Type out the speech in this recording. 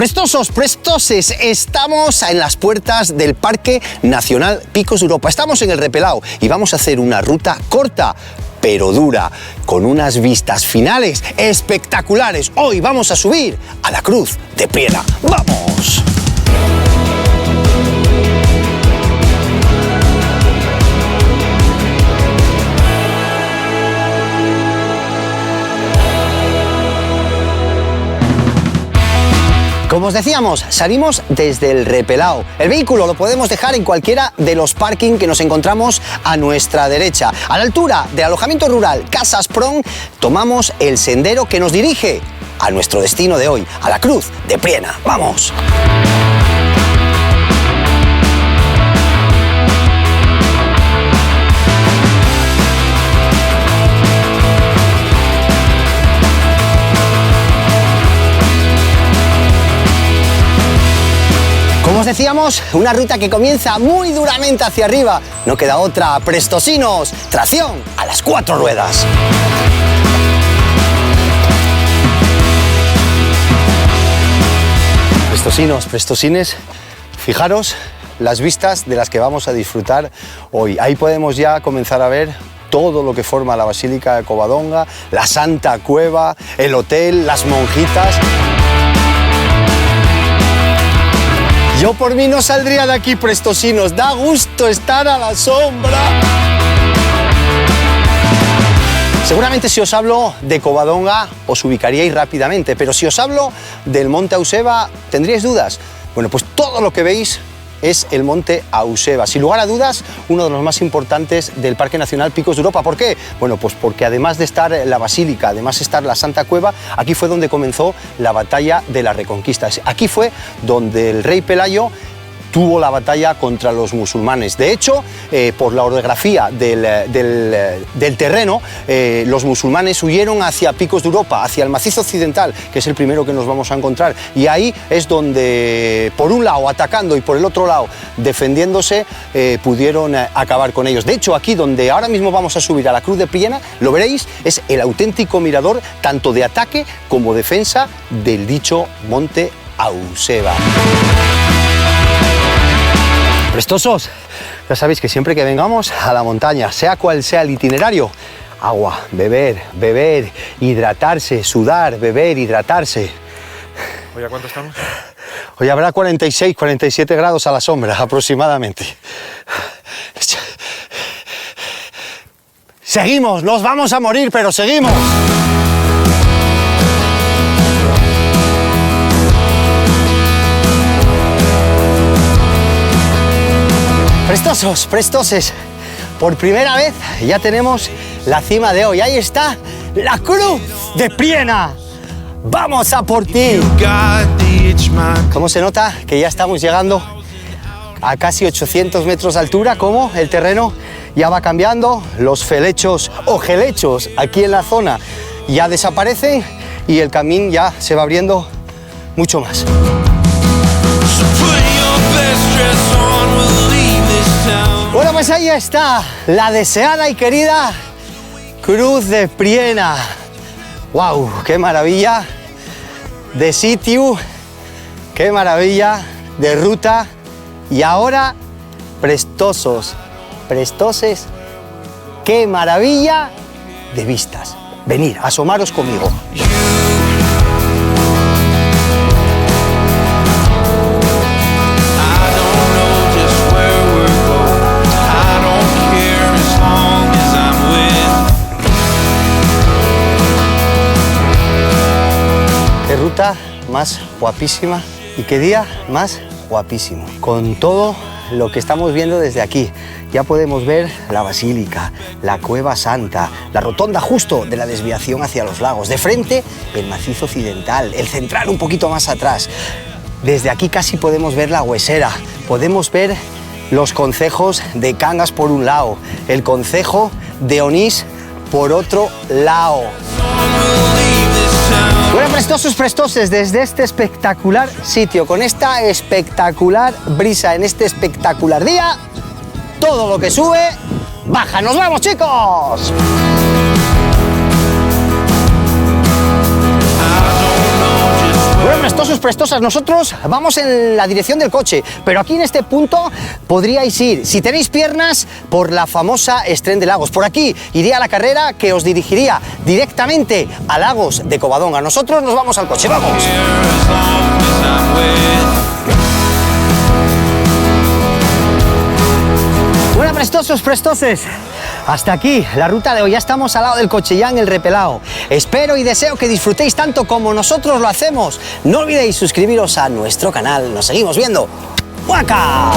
Prestosos, prestoses, estamos en las puertas del Parque Nacional Picos de Europa. Estamos en el Repelao y vamos a hacer una ruta corta, pero dura, con unas vistas finales espectaculares. Hoy vamos a subir a la Cruz de Priena. ¡Vamos! Como os decíamos, salimos desde el Repelao. El vehículo lo podemos dejar en cualquiera de los parking que nos encontramos a nuestra derecha. A la altura del alojamiento rural Casas Prom, tomamos el sendero que nos dirige a nuestro destino de hoy, a la Cruz de Priena. ¡Vamos! Como os decíamos, una ruta que comienza muy duramente hacia arriba. No queda otra, prestosinos, tracción a las 4 ruedas. Prestosinos, prestosines, fijaros las vistas de las que vamos a disfrutar hoy. Ahí podemos ya comenzar a ver todo lo que forma la Basílica de Covadonga, la Santa Cueva, el hotel, las monjitas. Yo por mí no saldría de aquí, prestosinos. Da gusto estar a la sombra. Seguramente si os hablo de Covadonga os ubicaríais rápidamente, pero si os hablo del Monte Auseba, ¿tendríais dudas? Bueno, pues todo lo que veis es el Monte Auseba. Sin lugar a dudas, uno de los más importantes del Parque Nacional Picos de Europa. ¿Por qué? Bueno, pues porque además de estar la Basílica, además de estar la Santa Cueva, aquí fue donde comenzó la batalla de la Reconquista. Aquí fue donde el rey Pelayo tuvo la batalla contra los musulmanes. De hecho, por la orografía del terreno, los musulmanes huyeron hacia Picos de Europa, hacia el macizo occidental, que es el primero que nos vamos a encontrar. Y ahí es donde, por un lado atacando y por el otro lado defendiéndose, pudieron acabar con ellos. De hecho, aquí donde ahora mismo vamos a subir a la Cruz de Priena, lo veréis, es el auténtico mirador tanto de ataque como defensa del dicho Monte Auseba. Prestosos, ya sabéis que siempre que vengamos a la montaña, sea cual sea el itinerario, agua, beber, beber, hidratarse, sudar, beber, hidratarse. ¿Hoy a cuánto estamos? Hoy habrá 46, 47 grados a la sombra aproximadamente. Seguimos, nos vamos a morir, pero seguimos. Prestosos, prestoses, por primera vez ya tenemos la cima de hoy. Ahí está la Cruz de Priena. ¡Vamos a por ti! ¿Cómo se nota que ya estamos llegando a casi 800 metros de altura? Como el terreno ya va cambiando, los felechos o gelechos aquí en la zona ya desaparecen y el camino ya se va abriendo mucho más. Bueno, pues ahí está, la deseada y querida Cruz de Priena. ¡Wow! ¡Qué maravilla de sitio! ¡Qué maravilla de ruta! Y ahora, prestosos, prestoses, ¡qué maravilla de vistas! Venid, asomaros conmigo. Qué ruta más guapísima y qué día más guapísimo. Con todo lo que estamos viendo desde aquí, ya podemos ver la Basílica, la Cueva Santa, la rotonda justo de la desviación hacia los lagos. De frente, el macizo occidental, el central un poquito más atrás. Desde aquí casi podemos ver la Huesera, podemos ver los concejos de Cangas por un lado, el concejo de Onís por otro lado. Bueno, prestosos, prestoses, desde este espectacular sitio, con esta espectacular brisa, en este espectacular día, todo lo que sube, baja. ¡Nos vamos, chicos! Bueno, prestosos, prestosas, nosotros vamos en la dirección del coche, pero aquí en este punto podríais ir, si tenéis piernas, por la famosa Estren de Lagos. Por aquí iría la carrera que os dirigiría directamente a Lagos de Covadonga. Nosotros nos vamos al coche, ¡vamos! Bueno, prestosos, prestoses. Hasta aquí la ruta de hoy, ya estamos al lado del coche, ya en el Repelao. Espero y deseo que disfrutéis tanto como nosotros lo hacemos. No olvidéis suscribiros a nuestro canal, nos seguimos viendo. ¡Guaca!